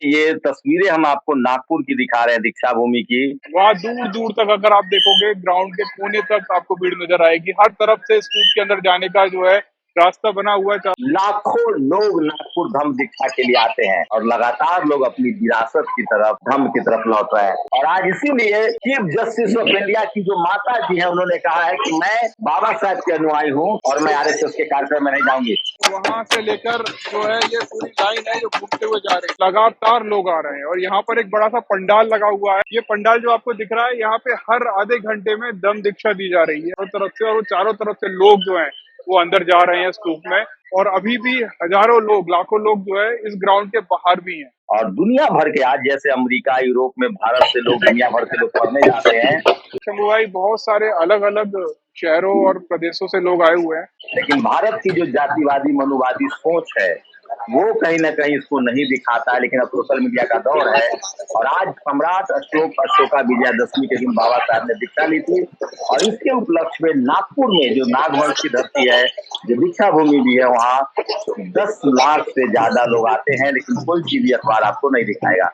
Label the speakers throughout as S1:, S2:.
S1: ये तस्वीरें हम आपको नागपुर की दिखा रहे हैं, दीक्षा भूमि की।
S2: वहाँ दूर दूर तक अगर आप देखोगे ग्राउंड के कोने तक आपको भीड़ नजर आएगी। हर तरफ से स्तूप के अंदर जाने का जो है रास्ता बना हुआ है।
S1: लाखों लोग नागपुर धम्म दीक्षा के लिए आते हैं और लगातार लोग अपनी विरासत की तरफ, धम्म की तरफ लौट रहे हैं। और आज इसीलिए चीफ जस्टिस ऑफ इंडिया की जो माता जी है, उन्होंने कहा है कि मैं बाबा साहब के अनुयायी हूँ और मैं आरएसएस के कार्यक्रम में नहीं जाऊंगी।
S2: वहां से लेकर जो है ये पूरी लाइन है जो घूमते हुए जा रहे हैं। लगातार लोग आ रहे हैं और यहाँ पर एक बड़ा सा पंडाल लगा हुआ है। ये पंडाल जो आपको दिख रहा है, यहाँ पे हर आधे घंटे में दम दीक्षा दी जा रही है चारों तरफ से, और वो चारों तरफ से लोग जो हैं वो अंदर जा रहे हैं स्तूप में। और अभी भी हजारों लोग, लाखों लोग जो है इस ग्राउंड के बाहर भी हैं।
S1: और दुनिया भर के, आज जैसे अमेरिका, यूरोप में भारत से लोग, दुनिया भर के लोग पढ़ने जाते हैं।
S2: शंभू भाई, बहुत सारे अलग अलग शहरों और प्रदेशों से लोग आए हुए हैं।
S1: लेकिन भारत की जो जातिवादी मनुवादी सोच है, वो कहीं ना कहीं इसको नहीं दिखाता है। लेकिन अब सोशल मीडिया का दौर है और आज सम्राट अशोका विजयादशमी के दिन बाबा साहब ने दीक्षा ली थी और इसके उपलक्ष्य में नागपुर में, जो नागवंश की धरती है, जो दीक्षा भूमि भी है, वहाँ 10 लाख से ज्यादा लोग आते हैं। लेकिन कोई टीवी अखबार आपको नहीं दिखाएगा।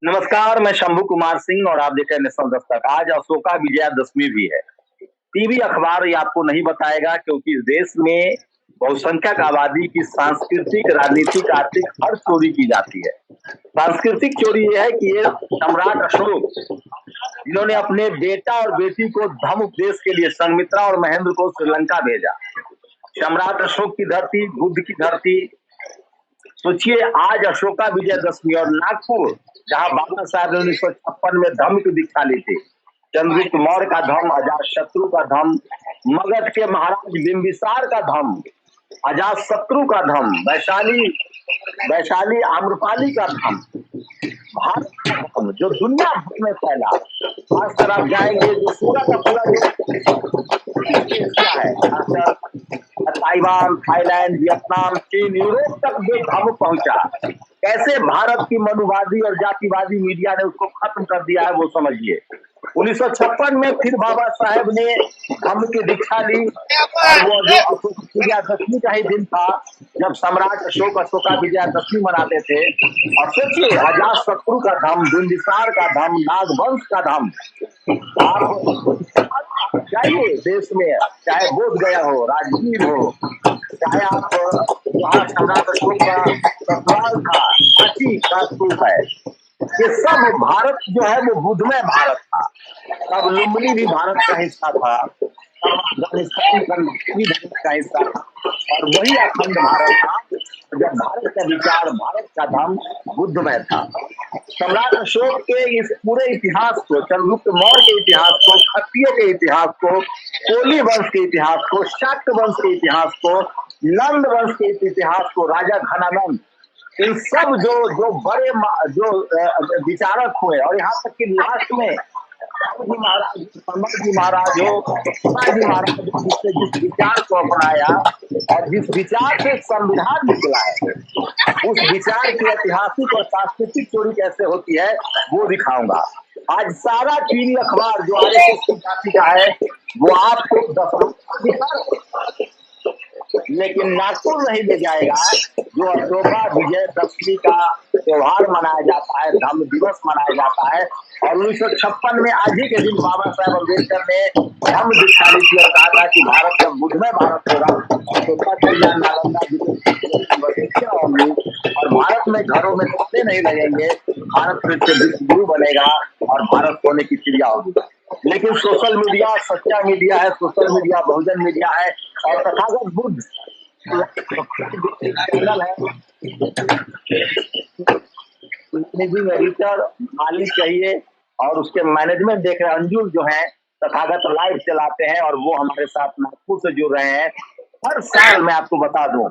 S1: नमस्कार, मैं शंभू कुमार सिंह और आप देख रहे हैं नेशनल दस्तक। आज अशोका विजयादशमी भी है। टीवी अखबार ये आपको नहीं बताएगा क्योंकि इस देश में बहुसंख्यक आबादी की सांस्कृतिक, राजनीतिक, आर्थिक हर चोरी की जाती है। सांस्कृतिक चोरी ये है कि ये सम्राट अशोक, जिन्होंने अपने बेटा और बेटी को धर्म उपदेश के लिए संघमित्रा और महेंद्र को श्रीलंका भेजा। सम्राट अशोक की धरती, बुद्ध की धरती। सोचिए, आज अशोका विजयादशमी और नागपुर, जहां बाबा साहब ने 1956 में धम्म की दीक्षा ली थी, चंद्रगुप्त मौर्य का धम्म, अजातशत्रु का धम्म, मगध के महाराज बिंबिसार का धम्म, अजातशत्रु का धम्म, वैशाली आम्रपाली का धम्म, भारत का धम्म जो दुनिया भर में फैला। आज तक आप जाएंगे जो पूरा का पूरा जो एशिया है, खासकर ताइवान, थाईलैंड, वियतनाम, चीन, यूरोप तक जो धम्म पहुंचा, कैसे भारत की मनुवादी और जातिवादी मीडिया ने उसको खत्म कर दिया है, वो समझिए। 1956 में फिर बाबा साहेब ने धम्म की दीक्षा ली और वो जो अशोक विजयादशमी का ही दिन था जब सम्राट अशोक अशोका विजयादशमी मनाते थे। और सोचिए, अजातशत्रु का धम्म, बिंबिसार का धम्म, नागवंश का धम्म। आप जाइए देश में, चाहे बोध गया हो, राजगीर हो, चाहे आप वहाँ सम्राट अशोक का ससुराल था, काशी का स्तूप है। ये सब भारत जो है वो बुद्धमय भारत था। तब लुम्बिनी भी भारत का हिस्सा था, तब अफगानिस्तान भी भारत का हिस्सा था और वही अखंड भारत था जब भारत का विचार, भारत का धर्म बुद्धमय था। सम्राट अशोक के इस पूरे इतिहास को, चंद्रगुप्त मौर्य के इतिहास को, क्षत्रियों के इतिहास को, कोली वंश के इतिहास को, शाक्त वंश के इतिहास को, नंद वंश के इतिहास को, राजा घनानंद, इन सब जो बड़े जो विचारक हुए, और यहाँ तक कि लास्ट में संभाजी महाराज हो, शिवाजी महाराज, जिसने जिस विचार को अपनाया और जिस विचार से संविधान निकला है, उस विचार की ऐतिहासिक और सांस्कृतिक चोरी कैसे होती है वो दिखाऊंगा। आज सारा टीवी अखबार जो आरएसएस की जाति का है वो आपको 10 लेकिन नागपुर नहीं ले जाएगा। जो अशोका विजयादशमी का त्योहार मनाया जाता है, धम्म दिवस मनाया जाता है, और 1956 में आज ही के दिन बाबा साहेब अम्बेडकर ने धम्म दीक्षा ली थी और कहा था कि भारत जब बुद्धमय भारत होगा तो नालंदा होंगी और भारत में घरों में ताले नहीं लगेंगे, भारत फिर से विश्व गुरु बनेगा और भारत सोने की चिड़िया होगी। लेकिन सोशल मीडिया सच्चा मीडिया है, सोशल मीडिया बहुजन मीडिया है और तथागत बुद्ध चैनल है। मैनेजिंग एडिटर मालिक चाहिए और उसके मैनेजमेंट देख रहे अंजुल जो है तथागत लाइव चलाते हैं और वो हमारे साथ नागपुर से जुड़ रहे हैं। हर साल मैं आपको बता दूं,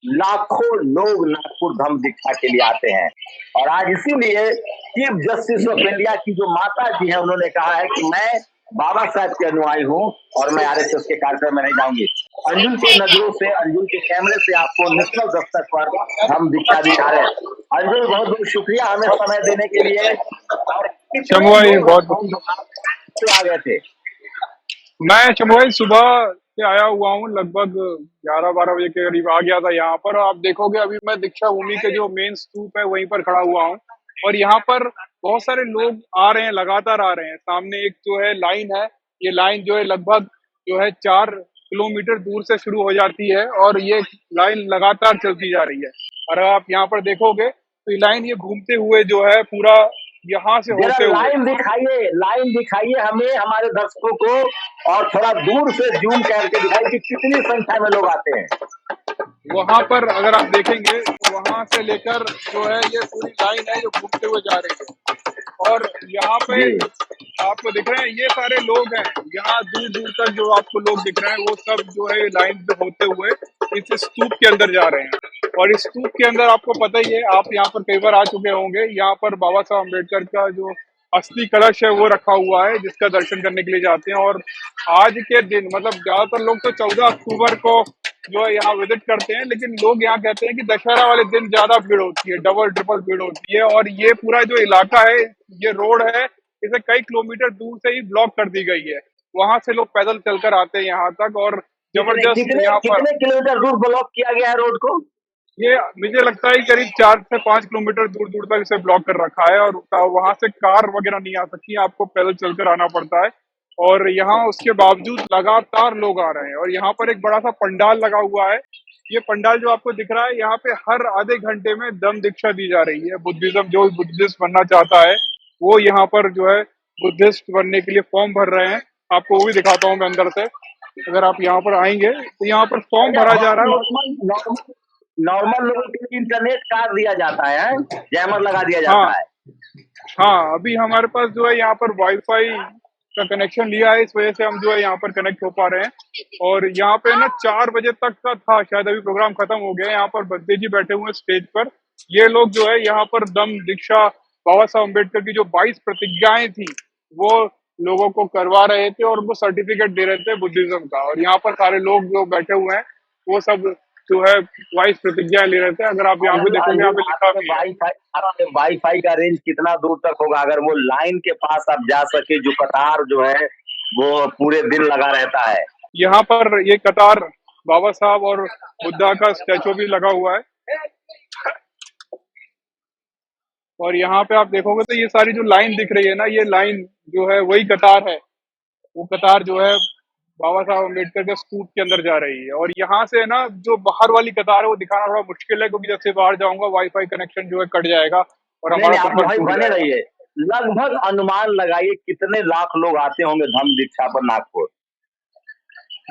S1: लाखों लोग नागपुर धम्म दीक्षा के लिए आते हैं और आज इसीलिए चीफ जस्टिस ऑफ इंडिया की जो माता जी है, उन्होंने कहा है कि मैं बाबा साहब के अनुयायी हूँ और मैं आरएसएस के कार्यक्रम में नहीं जाऊंगी। अंजुल के नजरों से, अंजुल के कैमरे से आपको नेशनल दस्तक पर हम दीक्षा दिखा रहे हैं। अंजुल, बहुत बहुत शुक्रिया हमें समय देने के लिए। और
S2: शंभू भाई बहुत
S1: आ गए थे।
S2: मैं शंभू भाई सुबह से आया हुआ हूँ, लगभग 11-12 बजे के करीब आ गया था यहाँ पर। और आप देखोगे अभी मैं दीक्षा भूमि के जो मेन स्तूप है वहीं पर खड़ा हुआ हूँ, और यहाँ पर बहुत सारे लोग आ रहे हैं, लगातार आ रहे हैं। सामने एक जो है लाइन है, ये लाइन जो है लगभग जो है 4 किलोमीटर दूर से शुरू हो जाती है, और ये लाइन लगातार चलती जा रही है। और आप यहाँ पर देखोगे तो ये लाइन ये घूमते हुए जो है पूरा यहाँ से
S1: जरा
S2: होते हुए,
S1: लाइन दिखाइए हमें, हमारे दर्शकों को, और थोड़ा दूर से जूम करके दिखाइए कि कितनी संख्या में लोग आते हैं।
S2: वहां पर अगर आप देखेंगे तो वहां से लेकर जो है ये पूरी लाइन है जो घूमते हुए जा रही है। और यहाँ पे
S1: जी,
S2: आपको दिख रहे हैं ये सारे लोग हैं, यहाँ दूर दूर तक जो आपको लोग दिख रहे हैं वो सब जो है लाइन पे होते हुए इस स्तूप के अंदर जा रहे हैं। और इस स्तूप के अंदर आपको पता ही है, आप यहाँ पर कई बार आ चुके होंगे, यहाँ पर बाबा साहब अम्बेडकर का जो अस्थि कलश है वो रखा हुआ है, जिसका दर्शन करने के लिए जाते हैं। और आज के दिन मतलब ज्यादातर लोग तो 14 अक्टूबर को जो है यहाँ विजिट करते हैं, लेकिन लोग यहाँ कहते हैं कि दशहरा वाले दिन ज्यादा भीड़ होती है, डबल ट्रिपल भीड़ होती है। और ये पूरा जो इलाका है, ये रोड है, इसे कई किलोमीटर दूर से ही ब्लॉक कर दी गई है। वहां से लोग पैदल चलकर आते हैं यहाँ तक, और
S1: कितने
S2: जबरदस्त
S1: कितने
S2: यहाँ पर
S1: कितने किलोमीटर दूर ब्लॉक किया गया है रोड को?
S2: ये मुझे लगता है कि करीब 4 से 5 किलोमीटर दूर दूर तक इसे ब्लॉक कर रखा है, और वहां से कार वगैरह नहीं आ सकती, आपको पैदल चलकर आना पड़ता है। और यहाँ उसके बावजूद लगातार लोग आ रहे हैं, और यहाँ पर एक बड़ा सा पंडाल लगा हुआ है। ये पंडाल जो आपको दिख रहा है, यहाँ पे हर आधे घंटे में दम दीक्षा दी जा रही है। बुद्धिज्म, जो बुद्धिस्ट बनना चाहता है वो यहाँ पर जो है बुद्धिस्ट बनने के लिए फॉर्म भर रहे हैं। आपको वो भी दिखाता हूँ मैं अंदर से। अगर आप यहाँ पर आएंगे तो यहाँ पर फॉर्म
S1: अच्छा,
S2: भरा जा रहा है। और
S1: नॉर्मल लोगों के लिए इंटरनेट काट दिया जाता है, जैमर लगा दिया
S2: हाँ,
S1: जाता है।
S2: हाँ, अभी हमारे पास जो है यहाँ पर वाईफाई का कनेक्शन लिया है, इस वजह से हम जो है यहाँ पर कनेक्ट हो पा रहे हैं। और यहाँ पे ना 4 बजे तक का था, शायद अभी प्रोग्राम खत्म हो गया है। यहाँ पर बद्दे जी बैठे हुए हैं स्टेज पर। ये लोग जो है यहाँ पर दम दीक्षा, बाबा साहब अम्बेडकर की जो 22 प्रतिज्ञाएं थी वो लोगों को करवा रहे थे, और उनको सर्टिफिकेट दे रहे थे बुद्धिज्म का। और यहाँ पर सारे लोग जो बैठे हुए हैं वो सब जो है 22 प्रतिज्ञाएं ले रहे थे। अगर आप यहाँ पे
S1: अंजुल
S2: देखोगे, यहाँ
S1: अंजुल
S2: पे लिखा भी है।
S1: आपके वाईफाई का रेंज कितना दूर तक होगा, अगर वो लाइन के पास आप जा सके, जो कतार जो है वो पूरे दिन लगा रहता है।
S2: यहाँ पर ये कतार बाबा साहब और बुद्धा का स्टैचू भी लगा हुआ है। और यहाँ पे आप देखोगे तो ये सारी जो लाइन दिख रही है ना, ये लाइन जो है वही कतार है। वो कतार जो है बाबा साहब अम्बेडकर के स्तूप के अंदर जा रही है। और यहाँ से ना जो बाहर वाली कतार है वो दिखाना थोड़ा मुश्किल है, क्योंकि जैसे बाहर जाऊंगा वाईफाई कनेक्शन जो है कट जाएगा और
S1: नहीं
S2: हमारा
S1: नहीं, आप
S2: संपर्क
S1: वहीं
S2: टूट
S1: बने
S2: जाएगा।
S1: रहिए। लगभग अनुमान लगाइए कितने लाख लोग आते होंगे धम्म दीक्षा पर नागपुर?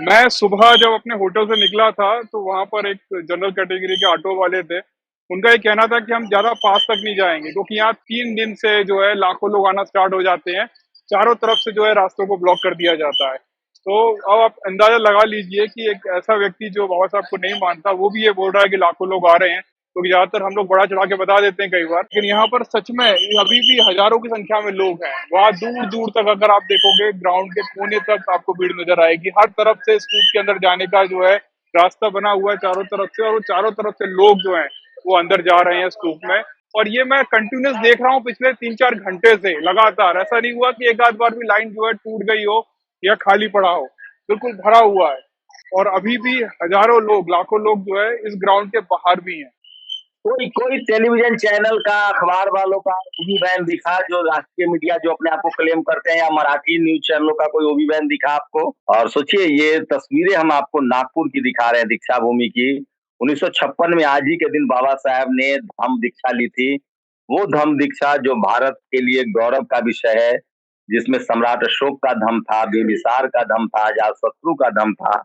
S2: मैं सुबह जब अपने होटल से निकला था तो वहां पर एक जनरल कैटेगरी के ऑटो वाले थे। उनका ये कहना था कि हम ज्यादा पास तक नहीं जाएंगे, क्योंकि यहाँ 3 दिन से जो है लाखों लोग आना स्टार्ट हो जाते हैं। चारों तरफ से जो है रास्तों को ब्लॉक कर दिया जाता है। तो अब आप अंदाजा लगा लीजिए कि एक ऐसा व्यक्ति जो बाबा साहब को नहीं मानता वो भी ये बोल रहा है कि लाखों लोग आ रहे हैं। तो ज्यादातर हम लोग बड़ा चढ़ा के बता देते हैं कई बार, लेकिन यहाँ पर सच में अभी भी हजारों की संख्या में लोग हैं। वहाँ दूर दूर तक अगर आप देखोगे ग्राउंड के कोने तक आपको भीड़ नजर आएगी। हर तरफ से स्तूप के अंदर जाने का जो है रास्ता बना हुआ है चारों तरफ से, और वो चारों तरफ से लोग जो हैं वो अंदर जा रहे हैं स्तूप में। और ये मैं कंटिन्यूस देख रहा हूँ पिछले 3-4 घंटे से लगातार। ऐसा नहीं हुआ कि एक आध बार भी लाइन जो है टूट गई हो या खाली पड़ा हो, बिल्कुल भरा हुआ है। और अभी भी हजारों लोग, लाखों लोग जो है इस ग्राउंड के बाहर भी हैं।
S1: कोई कोई टेलीविजन चैनल का, अखबार वालों का ओबी वैन दिखा, जो राष्ट्रीय मीडिया जो अपने आप को क्लेम करते हैं, या मराठी न्यूज चैनलों का कोई ओबी वैन दिखा आपको? और सोचिए, ये तस्वीरें हम आपको नागपुर की दिखा रहे हैं, दीक्षा भूमि की। 1956 में आज ही के दिन बाबा साहब ने धम्म दीक्षा ली थी। वो धम्म दीक्षा जो भारत के लिए गौरव का विषय है, जिसमें सम्राट अशोक का धम्म था, बिंबिसार का धम्म था, अजातशत्रु का धम्म था,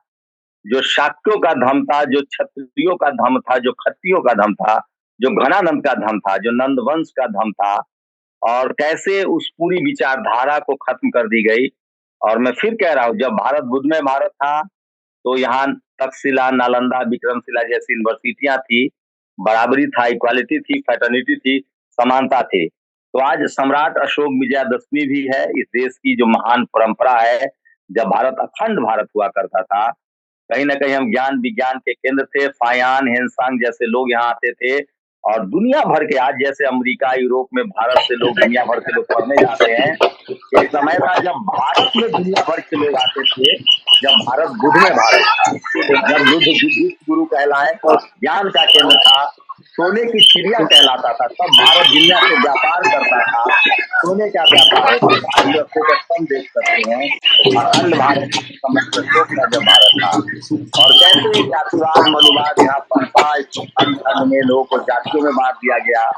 S1: जो शाक्यों का धम्म था, जो क्षत्रियों का धम्म था, जो खत्तियों का धम्म था, जो घनानंद का धम्म था, जो नंद वंश का धम्म था, और कैसे उस पूरी विचारधारा को खत्म कर दी गई। और मैं फिर कह रहा हूँ, जब भारत बुद्धमय भारत था तो यहाँ तक्षशिला, नालंदा, विक्रमशिला जैसी यूनिवर्सिटियां थी, बराबरी था, इक्वालिटी थी, फ्रेटर्निटी थी, समानता थी। तो आज सम्राट अशोक विजयादशमी भी है, इस देश की जो महान परंपरा है। जब भारत अखंड भारत हुआ करता था, कहीं ना कहीं हम ज्ञान विज्ञान के केंद्र थे। फायान, हेनसांग जैसे लोग यहाँ आते थे और दुनिया भर के आज जैसे अमेरिका, यूरोप में भारत से लोग, दुनिया भर के लोग पढ़ने जाते हैं। एक समय था जब भारत में दुनिया भर के लोग आते थे, जब भारत बुद्ध में भारत था, जब बुद्ध बुद्धिस्ट गुरु कहलाए और ज्ञान का केंद्र था, सोने की चिड़िया कहलाता था, तब भारत दुनिया से व्यापार करता था। सोने का व्यापार होता था। आज यूएसए का स्तंभ देख सकते हैं, अखंड भारत समस्त अशोक का जब भारत था। और कैसे जातिवाद मनुवाद यहाँ पनपा, खंड खंड में लोगों को जातियों में बांट दिया गया।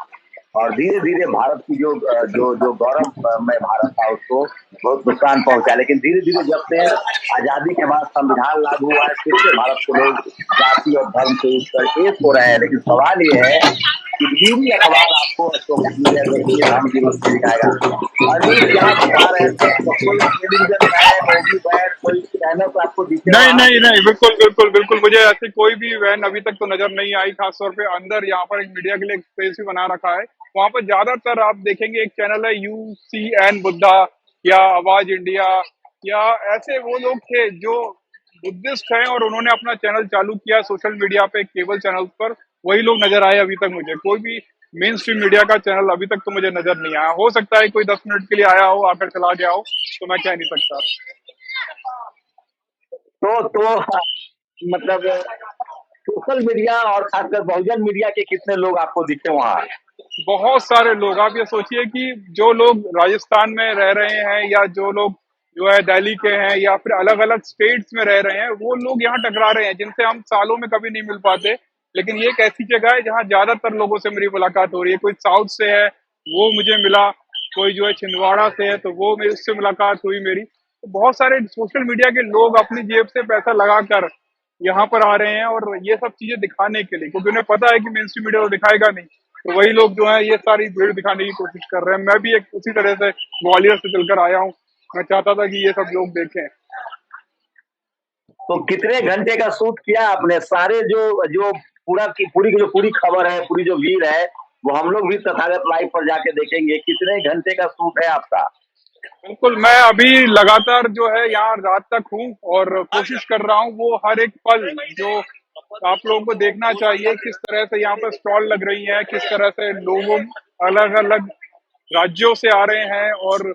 S1: और धीरे धीरे भारत की जो जो जो गौरवमय भारत था उसको बहुत नुकसान पहुंचा। लेकिन धीरे धीरे जब से आजादी के बाद संविधान लागू हुआ है, फिर से भारत के लोग जाति और धर्म से उठकर एक हो रहे हैं। लेकिन सवाल ये है कि हिंदी अखबार आपको अशोक विजयदशमी धर्म दिवस में दिखाएगा। अजीत क्या बता रहे थे, तो कोई टेलीविजन वैन होगी, वैन कोई चैनल तो आपको दिखे
S2: नहीं
S1: वहाँ?
S2: नहीं नहीं, बिल्कुल बिल्कुल बिल्कुल, मुझे ऐसी कोई भी वैन अभी तक तो नजर नहीं आई। खासतौर पे अंदर यहाँ पर एक मीडिया के लिए एक स्पेस भी बना रखा है। वहां पर ज्यादातर आप देखेंगे एक चैनल है UCN बुद्धा या आवाज इंडिया, या ऐसे वो लोग थे जो बुद्धिस्ट हैं और उन्होंने अपना चैनल चालू किया सोशल मीडिया पे, केबल चैनल पर। वही लोग नजर आए अभी तक मुझे। कोई भी मेन स्ट्रीम मीडिया का चैनल अभी तक तो मुझे नजर नहीं आया। हो सकता है कोई 10 मिनट के लिए आया हो, आकर चला गया हो, तो मैं कह नहीं सकता।
S1: तो मतलब सोशल मीडिया और खासकर बहुजन मीडिया के कितने लोग आपको दिखे वहाँ?
S2: बहुत सारे लोग। आप ये सोचिए कि जो लोग राजस्थान में रह रहे हैं, या जो लोग जो है दिल्ली के हैं, या फिर अलग अलग स्टेट्स में रह रहे हैं, वो लोग यहाँ टकरा रहे हैं जिनसे हम सालों में कभी नहीं मिल पाते। लेकिन ये एक ऐसी जगह है जहाँ ज्यादातर लोगों से मेरी मुलाकात हो रही है। कोई साउथ से है, वो मुझे मिला। कोई जो है छिंदवाड़ा से है, तो वो मेरे उससे मुलाकात हुई मेरी। तो बहुत सारे सोशल मीडिया के लोग अपनी जेब से पैसा लगाकर यहाँ पर आ रहे हैं, और ये सब चीजें दिखाने के लिए, क्योंकि उन्हें पता है कि मेन स्ट्रीम मीडिया तो दिखाएगा नहीं। तो वही लोग जो है ये सारी भीड़ दिखाने की कोशिश कर रहे हैं। मैं भी एक उसी तरह से ग्वालियर से चलकर आया हूँ। मैं चाहता था कि ये सब लोग देखें।
S1: तो कितने घंटे का शूट किया आपने? सारे जो जो पूरा की पूरी खबर है, पूरी जो भीड़ है, वो हम लोग भी तथागत लाइव पर जाके देखेंगे। कितने घंटे का शूट है आपका?
S2: बिल्कुल, मैं अभी लगातार जो है यहाँ रात तक हूँ, और कोशिश कर रहा हूँ वो हर एक पल जो आप लोगों को देखना चाहिए, किस तरह से यहाँ पर स्टॉल लग रही है, किस तरह से लोगों अलग अलग राज्यों से आ रहे हैं, और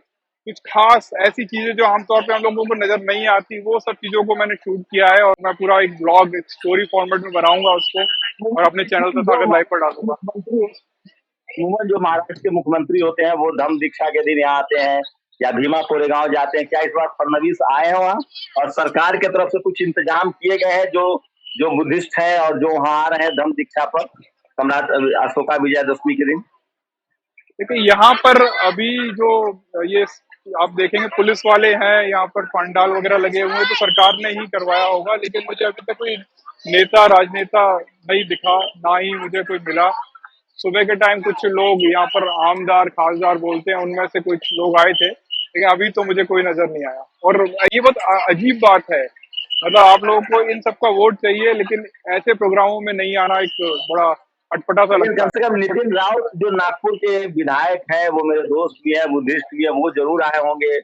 S2: कुछ खास ऐसी चीजें जो आमतौर पे हम लोगों को नजर नहीं आती, वो सब चीजों को मैंने शूट किया है। और मैं पूरा एक ब्लॉग, एक स्टोरी फॉर्मेट में बनाऊंगा उसको, और अपने चैनल
S1: जो
S2: तथागत लाइव पर डालूंगा।
S1: मुख्यमंत्री अमूमन जो महाराष्ट्र के मुख्यमंत्री होते हैं वो धम्म दीक्षा के दिन यहाँ आते हैं या भीमा कोरेगांव जाते हैं। क्या इस बार फडणवीस आए हैं वहाँ? और सरकार की तरफ से कुछ इंतजाम किए गए हैं जो जो बुद्धिस्ट हैं और जो वहाँ आ रहे हैं धम्म दीक्षा पर सम्राट अशोका विजयदशमी के दिन?
S2: देखिए यहाँ पर अभी जो ये आप देखेंगे पुलिस वाले हैं, यहाँ पर पंडाल वगैरह लगे हुए हैं, तो सरकार ने ही करवाया होगा। लेकिन मुझे अभी तक कोई नेता राजनेता नहीं दिखा, ना ही मुझे कोई मिला। सुबह के टाइम कुछ लोग यहाँ पर आमदार खासदार बोलते हैं, उनमें से कुछ लोग आए थे, लेकिन अभी तो मुझे कोई नजर नहीं आया। और ये बहुत अजीब बात है। मतलब आप लोगों को इन सबका वोट चाहिए, लेकिन ऐसे प्रोग्रामों में नहीं आना एक बड़ा अटपटा सा
S1: लेकिन
S2: लगता
S1: कम से
S2: है।
S1: कम नितिन राउत जो नागपुर के विधायक है, वो मेरे दोस्त भी है, बुद्धिस्ट भी है, वो जरूर आए होंगे।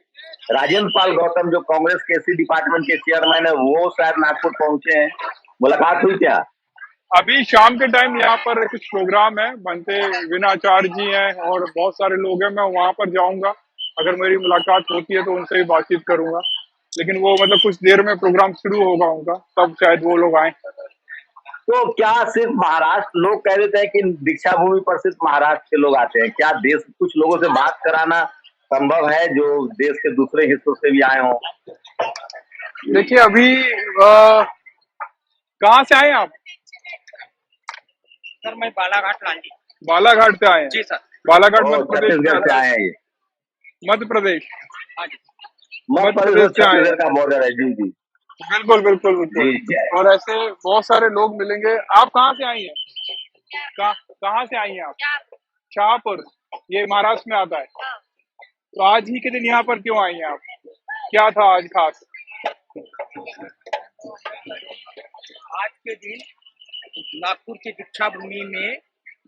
S1: राजेंद्र पाल गौतम जो कांग्रेस के इसी डिपार्टमेंट के चेयरमैन है, वो शायद नागपुर पहुंचे हैं। मुलाकात हुई क्या?
S2: अभी शाम के टाइम यहाँ पर कुछ प्रोग्राम है, बनते विनाचार्य जी हैं और बहुत सारे लोग हैं। मैं वहां पर जाऊंगा, अगर मेरी मुलाकात होती है तो उनसे भी बातचीत करूंगा। लेकिन वो मतलब कुछ देर में प्रोग्राम शुरू होगा उनका, तब शायद वो लोग आए।
S1: तो क्या सिर्फ महाराष्ट्र, लोग कह देते हैं कि दीक्षा भूमि पर सिर्फ महाराष्ट्र के लोग आते हैं, क्या देश कुछ लोगों से बात कराना संभव है जो देश के दूसरे हिस्सों से भी आए हों?
S2: देखिए अभी कहाँ से आए आप?
S3: सर मैं बालाघाट लांडी।
S2: बालाघाट से आए हैं?
S3: जी सर।
S2: बालाघाट मध्य प्रदेश में
S1: छत्तीसगढ़ से
S2: आता
S1: आए
S2: है।
S1: हैं ये?
S2: मध्य प्रदेश।
S3: हाँ जी।
S1: मध्य
S2: मध्य
S1: प्रदेश
S2: प्रदेश
S1: और
S2: से आए
S1: छत्तीसगढ़
S2: हैं।
S1: का बॉर्डर है। जी जी
S2: बिल्कुल बिल्कुल
S1: जी
S2: बिल्कुल।
S1: जी।
S2: और ऐसे बहुत सारे लोग मिलेंगे। आप कहाँ से आई हैं? कहाँ से आई हैं आप? शाहपुर, ये महाराष्ट्र में आता है। तो आज ही के दिन यहाँ पर क्यों आई हैं आप? क्या था आज खास?
S3: आज के दिन नागपुर की दीक्षा भूमि में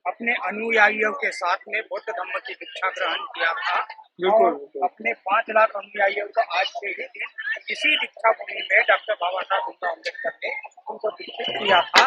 S3: अपने अनुयायियों के साथ में बौद्ध धर्म की दीक्षा ग्रहण किया था।
S2: बिल्कुल
S3: और
S2: बिल्कुल।
S3: अपने 5 लाख अनुयायियों को आज के ही दिन इसी दीक्षा भूमि में डॉक्टर बाबा साहब भीमराव अम्बेडकर ने उनको दीक्षित किया था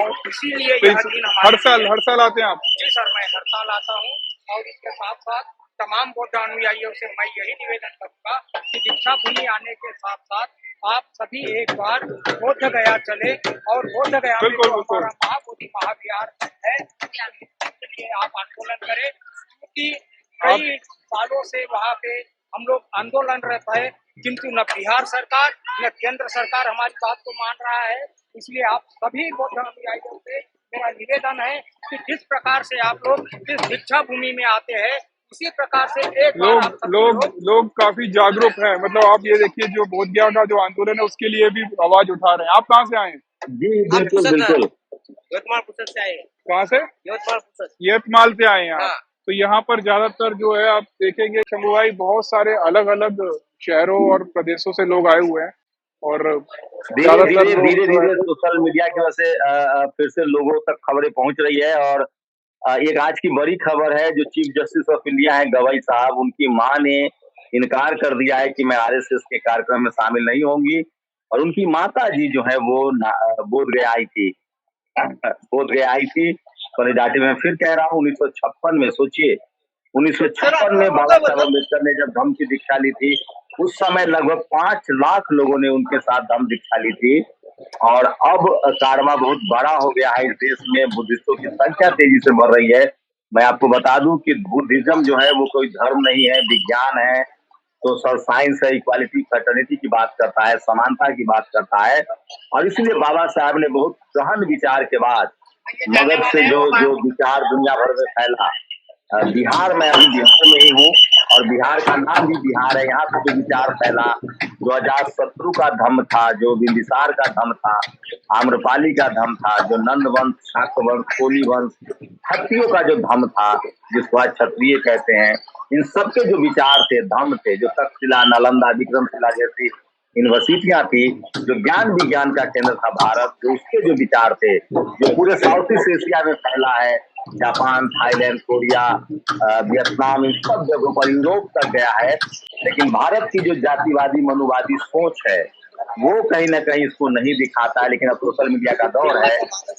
S3: और इसीलिए
S2: तो
S3: यह दिन हमारे लिए।
S2: हर साल आते हैं आप?
S3: जी सर, मैं हर साल आता हूँ और इसके साथ साथ तमाम बौद्ध अनुयायियों से मैं यही निवेदन करूंगा कि दीक्षा भूमि आने के साथ साथ आप सभी एक बार बोध गया चले और बोध गया में
S2: बिल्कुल
S3: जो
S2: बिल्कुल।
S3: हमारा महाबोधि महाविहार है उसके लिए आप आंदोलन करें, क्योंकि कई सालों से वहाँ पे हम लोग आंदोलनरत है, किंतु न बिहार सरकार न केंद्र सरकार हमारी बात को मान रहा है। इसलिए आप सभी बौद्ध अनुयायियों से मेरा निवेदन है कि जिस प्रकार से आप लोग इस दीक्षा भूमि में आते हैं उसी प्रकार से एक बार आप सभी
S2: लोग काफी जागरूक हैं। मतलब आप ये देखिए, जो बोध गया का जो आंदोलन है उसके लिए भी आवाज उठा रहे हैं। आप कहाँ से आए हैं?
S1: जी बिल्कुल बिल्कुल।
S3: यवतमाल पुसद से आए।
S2: कहाँ से?
S3: यवतमाल पुसद।
S2: यवतमाल से आए हैं आप?
S3: हाँ।
S2: तो यहाँ पर ज्यादातर जो है आप देखेंगे शंभू भाई, बहुत सारे अलग अलग शहरों और प्रदेशों से लोग आए हुए हैं और
S1: धीरे धीरे सोशल मीडिया की वजह से फिर से लोगों तक खबरें पहुंच रही है। और एक आज की बड़ी खबर है, जो चीफ जस्टिस ऑफ इंडिया है गवई साहब, उनकी मां ने इनकार कर दिया है कि मैं आरएसएस के कार्यक्रम में शामिल नहीं होंगी। और उनकी माता जी जो है वो बोधगया आई थी, बोधगया आई थी। डाटे में फिर कह रहा हूँ, 1956 में सोचिए, 1956 में बाबा साहब अम्बेडकर ने जब धम्म की दीक्षा ली थी, उस समय लगभग 5 लाख लोगों ने उनके साथ धम्म दीक्षा ली थी। और अब कारवा बहुत बड़ा हो गया है इस देश में, बुद्धिस्टों की संख्या तेजी से बढ़ रही है। मैं आपको बता दूं कि बुद्धिज्म जो है वो कोई धर्म नहीं है, विज्ञान है, सोशल साइंस है, इक्वालिटी फ्रेटर्निटी की बात करता है, समानता की बात करता है। और इसलिए बाबा साहब ने बहुत गहन विचार के बाद मगध से जो विचार दुनिया भर में फैला, बिहार में, अभी बिहार में ही हूँ और बिहार का नाम भी बिहार है, यहाँ पे जो विचार फैला, जो अजातशत्रु का धम्म था, जो बिंबिसार का धम्म था, आम्रपाली का धम्म था, जो नंद वंश, शाक्य वंश, कोली वंश, क्षत्रियों का जो धम्म था, जिसको आज क्षत्रिय कहते हैं, इन सबके जो विचार थे, धम्म थे, जो तक्षशिला, नालंदा, विक्रमशिला जैसी यूनिवर्सिटियां थी, जो ज्ञान विज्ञान का केंद्र था भारत, जो उसके जो विचार थे, जो पूरे साउथ ईस्ट एशिया में फैला है, जापान, थाईलैंड, कोरिया, वियतनाम, इन सब जगहों पर, यूरोप तक गया है। लेकिन भारत की जो जातिवादी मनुवादी सोच है वो कहीं ना कहीं इसको नहीं दिखाता है। लेकिन अब सोशल मीडिया का दौर है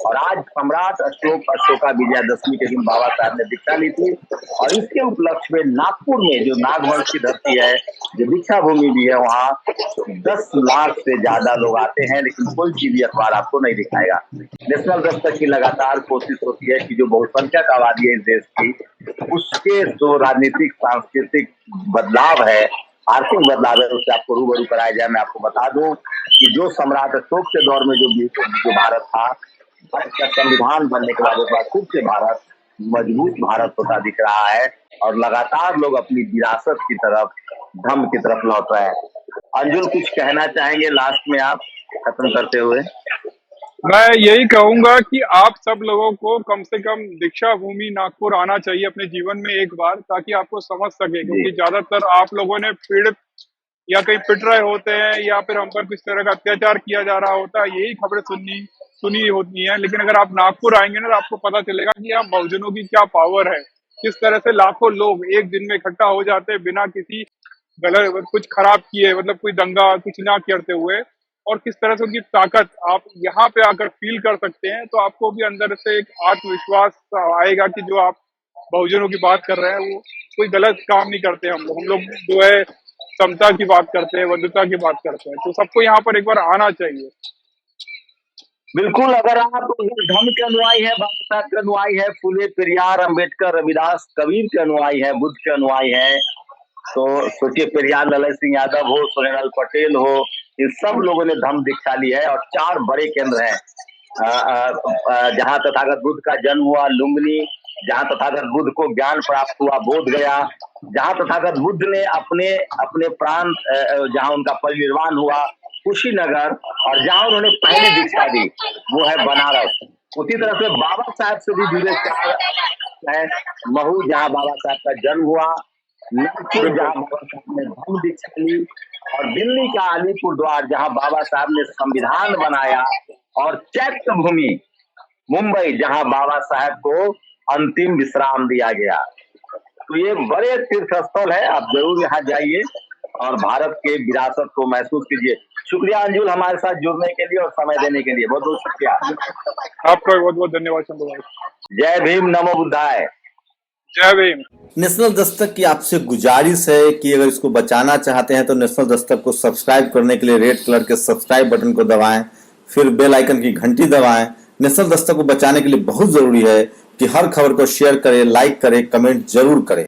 S1: और आज सम्राट अशोका विजयादशमी के दिन बाबा साहब ने दीक्षा ली थी और इसके उपलक्ष्य में नागपुर में, जो नागवंश की धरती है, जो दीक्षा भूमि भी है, वहाँ 10 लाख से ज्यादा लोग आते हैं। लेकिन कोई टीवी अखबार आपको नहीं दिखाएगा। नेशनल दस्तक की लगातार कोशिश होती है कि जो बहुसंख्यक आबादी है इस देश की, उसके जो राजनीतिक सांस्कृतिक बदलाव है, आर्थिक बदलाव है, उससे आपको रूबरू कराया जाए। मैं आपको बता दूं कि जो सम्राट अशोक के दौर में जो भारत था, भारत का संविधान बनने के बाद फिर से भारत मजबूत भारत होता दिख रहा है और लगातार लोग अपनी विरासत की तरफ, धर्म की तरफ लौट रहे हैं। अंजुल, कुछ कहना चाहेंगे लास्ट में आप खत्म करते हुए?
S2: मैं यही कहूंगा कि आप सब लोगों को कम से कम दीक्षा भूमि नागपुर आना चाहिए अपने जीवन में एक बार, ताकि आपको समझ सके। क्योंकि ज्यादातर आप लोगों ने पीड़ित या कहीं पिट रहे होते हैं या फिर हम पर किस तरह का अत्याचार किया जा रहा होता है, यही खबरें सुनी होती हैं। लेकिन अगर आप नागपुर आएंगे ना तो आपको पता चलेगा कि यहाँ बहुजनों की क्या पावर है, किस तरह से लाखों लोग एक दिन में इकट्ठा हो जाते हैं बिना किसी गलत कुछ खराब किए, मतलब कोई दंगा कुछ ना करते हुए, और किस तरह से उनकी ताकत आप यहाँ पे आकर फील कर सकते हैं। तो आपको भी अंदर से एक आत्मविश्वास आएगा कि जो आप बहुजनों की बात कर रहे हैं वो कोई गलत काम नहीं करते। हम लोग जो है समता की बात करते हैं, बंधुता की बात करते हैं। तो सबको यहाँ पर एक बार आना चाहिए।
S1: बिल्कुल, अगर आप धर्म के अनुयायी है, बाबा साहब के अनुयायी है, फुले, पेरियार, अंबेडकर, रविदास, कबीर के अनुयायी है, बुद्ध के अनुयायी है, तो सोचिए, पेरियार ललन सिंह यादव हो, सोनेलाल पटेल हो, इन सब लोगों ने धम्म दीक्षा ली है। और 4 बड़े केंद्र हैं जहाँ तथागत बुद्ध का जन्म हुआ, लुम्बिनी, जहाँ तथागत बुद्ध को ज्ञान प्राप्त हुआ, बोध गया, जहाँ तथागत बुद्ध ने अपने प्राण, जहाँ उनका परिनिर्वाण हुआ, कुशीनगर, और जहाँ उन्होंने पहली दीक्षा दी वो है बनारस। उसी तरह से बाबा साहब से भी जुड़े 4 है, महू जहाँ बाबा साहब का जन्म हुआ, नागपुर जहाँ बाबा साहब ने धम्म दीक्षा ली, और दिल्ली का अलीपुर द्वार जहाँ बाबा साहब ने संविधान बनाया, और चैत्य भूमि मुंबई जहाँ बाबा साहब को अंतिम विश्राम दिया गया। तो ये बड़े तीर्थ स्थल है, आप जरूर यहाँ जाइए और भारत के विरासत को महसूस कीजिए। शुक्रिया अंजुल, हमारे साथ जुड़ने के लिए और समय देने के लिए बहुत बहुत शुक्रिया।
S2: आपका बहुत बहुत धन्यवाद शंभू भाई।
S1: जय भीम, नमो बुद्धाय।
S2: जय भीम।
S4: नेशनल दस्तक की आपसे गुजारिश है कि अगर इसको बचाना चाहते हैं तो नेशनल दस्तक को सब्सक्राइब करने के लिए रेड कलर के सब्सक्राइब बटन को दबाएं, फिर बेल आइकन की घंटी दबाएं। नेशनल दस्तक को बचाने के लिए बहुत जरूरी है कि हर खबर को शेयर करें, लाइक करें, कमेंट जरूर करें।